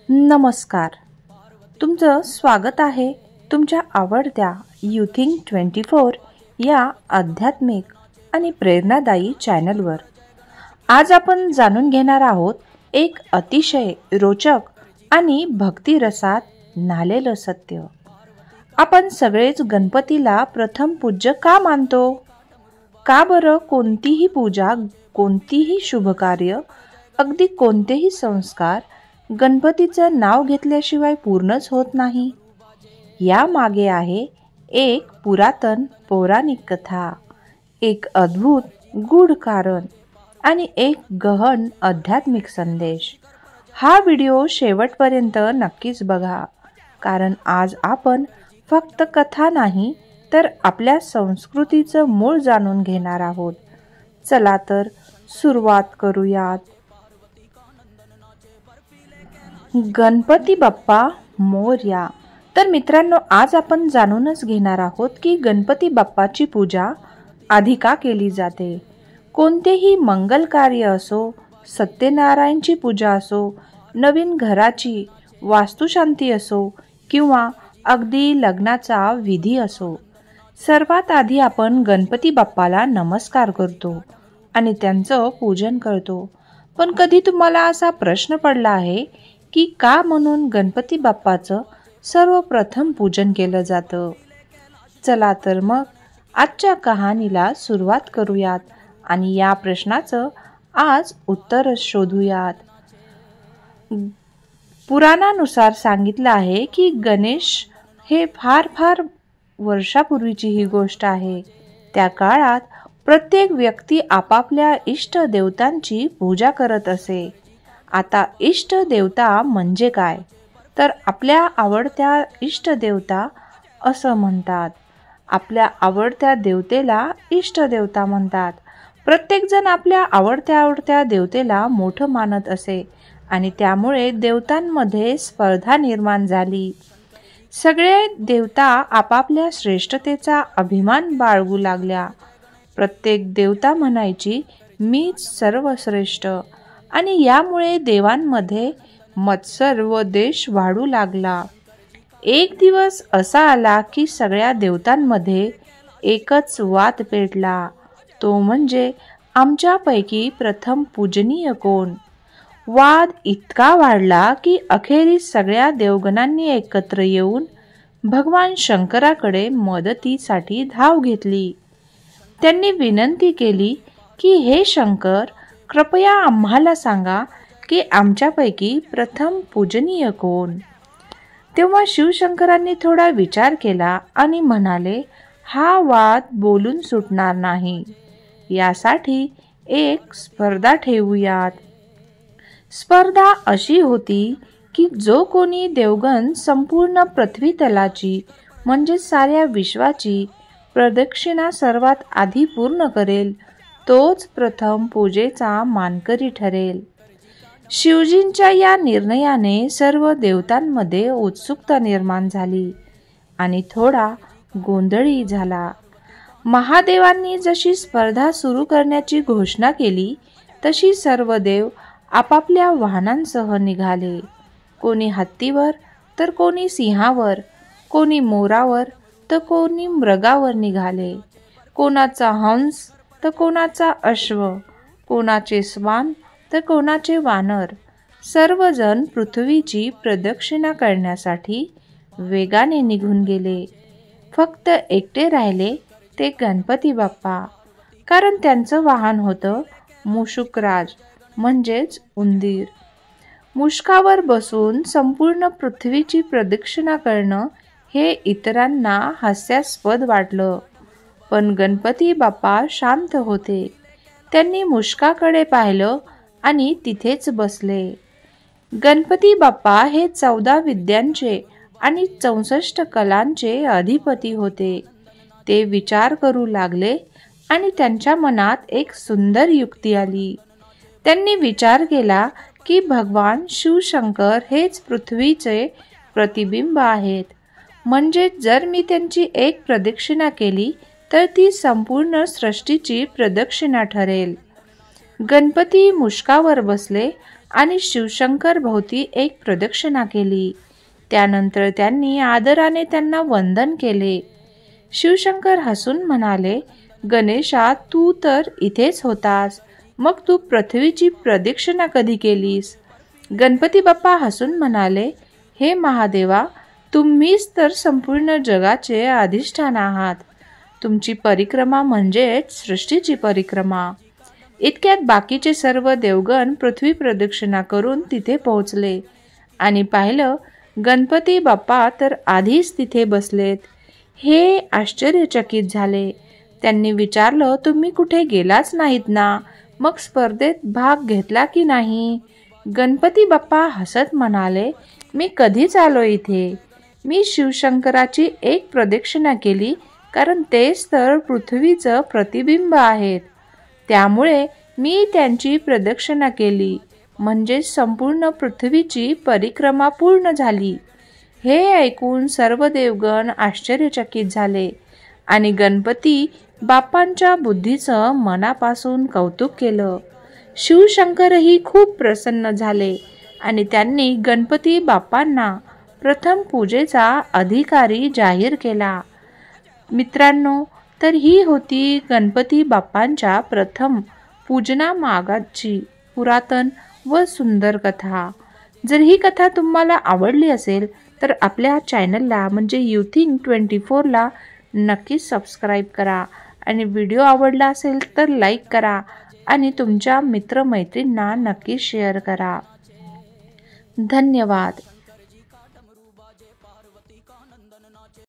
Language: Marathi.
नमस्कार. तुमचं स्वागत आहे तुमच्या आवडत्या युथिंग 24 या आध्यात्मिक आणि प्रेरणादायी चॅनलवर. आज आपण जाणून घेणार आहोत एक अतिशय रोचक आणि भक्तिरसात न्हालेलं सत्य. आपण सगळेच गणपतीला प्रथम पूज्य का मानतो? का बरं कोणतीही पूजा, कोणतीही शुभकार्य, अगदी कोणतेही संस्कार गणपतीचं नाव घेतल्याशिवाय पूर्णच होत नाही? या मागे आहे एक पुरातन पौराणिक कथा, एक अद्भुत गूढ कारण आणि एक गहन आध्यात्मिक संदेश. हा व्हिडिओ शेवटपर्यंत नक्कीच बघा, कारण आज आपण फक्त कथा नाही तर आपल्या संस्कृतीचं मूळ जाणून घेणार आहोत. चला तर सुरुवात करूयात. गणपती बाप्पा मोरया. तर मित्रांनो, आज आपण जाणूनच घेणार आहोत की गणपती बाप्पाची पूजा आधी का केली जाते. कोणतेही मंगल कार्य असो, सत्यनारायणची पूजा असो, नवीन घराची वास्तुशांती असो किंवा अगदी लग्नाचा विधी असो, सर्वात आधी आपण गणपती बाप्पाला नमस्कार करतो आणि त्यांचं पूजन करतो. पण कधी तुम्हाला असा प्रश्न पडला आहे की का म्हणून गणपती बाप्पाचं सर्वप्रथम पूजन केलं जातं? चला तर मग आजच्या कहाणीला सुरुवात करूयात आणि या प्रश्नाचं आज उत्तर शोधूयात. पुराणानुसार सांगितलं आहे की गणेश हे फार वर्षापूर्वीची ही गोष्ट आहे. त्या काळात प्रत्येक व्यक्ती आपापल्या इष्ट देवतांची पूजा करत असे. आता इष्ट देवता म्हणजे काय? तर आपल्या आवडत्या इष्ट देवता असं म्हणतात. आपल्या आवडत्या देवतेला इष्ट देवता म्हणतात. प्रत्येकजण आपल्या आवडत्या देवतेला मोठं मानत असे आणि त्यामुळे देवतांमध्ये स्पर्धा निर्माण झाली. सगळे देवता आपापल्या श्रेष्ठतेचा अभिमान बाळगू लागल्या. प्रत्येक देवता म्हणायची मीच सर्वश्रेष्ठ आणि यामुळे देवांमध्ये मत्सर व देश वाढू लागला. एक दिवस असा आला की सगळ्या देवतांमध्ये एकच वाद पेटला. तो म्हणजे आमच्यापैकी प्रथम पूजनीय कोण? वाद इतका वाढला की अखेरीस सगळ्या देवगणांनी एकत्र येऊन भगवान शंकराकडे मदतीसाठी धाव घेतली. त्यांनी विनंती केली की हे शंकर, कृपया आम्हाला सांगा की आमच्यापैकी प्रथम पूजनीय कोण? तेव्हा शिवशंकरांनी थोडा विचार केला आणि म्हणाले, हा वाद बोलून सुटणार नाही. यासाठी एक स्पर्धा ठेवूयात. स्पर्धा अशी होती की जो कोणी देवगण संपूर्ण पृथ्वीतलाची म्हणजे साऱ्या विश्वाची प्रदक्षिणा सर्वात आधी पूर्ण करेल तोच प्रथम पूजेचा मानकरी ठरेल. शिवजींच्या या निर्णयाने सर्व देवतांमध्ये उत्सुकता निर्माण झाली आणि थोडा गोंधळही झाला. महादेवांनी जशी स्पर्धा सुरू करण्याची घोषणा केली तशी सर्व देव आपापल्या वाहनांसह निघाले. कोणी हत्तीवर तर कोणी सिंहावर, कोणी मोरावर तर कोणी मृगावर निघाले. कोणाचा हंस तर कोणाचा अश्व, कोणाचे स्वान तर कोणाचे वानर. सर्वजण पृथ्वीची प्रदक्षिणा करण्यासाठी वेगाने निघून गेले. फक्त एकटे राहिले ते गणपती बाप्पा, कारण त्यांचं वाहन होतं मुशुकराज म्हणजेच उंदीर. मुष्कावर बसून संपूर्ण पृथ्वीची प्रदक्षिणा करणं हे इतरांना हास्यास्पद वाटलं, पण गणपती बाप्पा शांत होते. त्यांनी मुष्काकडे पाहिलं आणि तिथेच बसले. गणपती बाप्पा हे 14 विद्यांचे आणि 64 कलांचे अधिपती होते. ते विचार करू लागले आणि त्यांच्या मनात एक सुंदर युक्ती आली. त्यांनी विचार केला की भगवान शिवशंकर हेच पृथ्वीचे प्रतिबिंब आहेत. म्हणजे जर मी त्यांची एक प्रदक्षिणा केली तर ती संपूर्ण सृष्टीची प्रदक्षिणा ठरेल. गणपती मुष्कावर बसले आणि शिवशंकर भोवती एक प्रदक्षिणा केली. त्यानंतर त्यांनी आदराने त्यांना वंदन केले. शिवशंकर हसून म्हणाले, गणेशा, तू तर इथेच होतास, मग तू पृथ्वीची प्रदक्षिणा कधी केलीस? गणपती बाप्पा हसून म्हणाले, हे महादेवा, तुम्हीच तर संपूर्ण जगाचे अधिष्ठान आहात. तुमची परिक्रमा म्हणजेच सृष्टीची परिक्रमा. इतक्यात बाकीचे सर्व देवगण पृथ्वी प्रदक्षिणा करून तिथे पोहोचले आणि पाहिलं गणपती बाप्पा तर आधीच तिथे बसलेत. हे आश्चर्यचकित झाले. त्यांनी विचारलं, तुम्ही कुठे गेलाच नाहीत ना? मग स्पर्धेत भाग घेतला की नाही? गणपती बाप्पा हसत म्हणाले, मी कधीच आलो इथे. मी शिवशंकराची एक प्रदक्षिणा केली, कारण तेच तर पृथ्वीचं प्रतिबिंब आहेत. त्यामुळे मी त्यांची प्रदक्षिणा केली, म्हणजे संपूर्ण पृथ्वीची परिक्रमा पूर्ण झाली. हे ऐकून सर्व देवगण आश्चर्यचकित झाले आणि गणपती बाप्पांच्या बुद्धीचं मनापासून कौतुक केलं. शिवशंकरही खूप प्रसन्न झाले आणि त्यांनी गणपती बाप्पांना प्रथम पूजेचा अधिकारी जाहीर केला. मित्रांनो, तर ही होती गणपती बाप्पांच्या प्रथम पूजनामागाची पुरातन व सुंदर कथा. जर ही कथा तुम्हाला आवडली असेल तर आपल्या चॅनलला म्हणजे YouThink24ला नक्कीच सबस्क्राईब करा आणि व्हिडिओ आवडला असेल तर लाईक करा आणि तुमच्या मित्रमैत्रिणींना नक्की शेअर करा. धन्यवाद.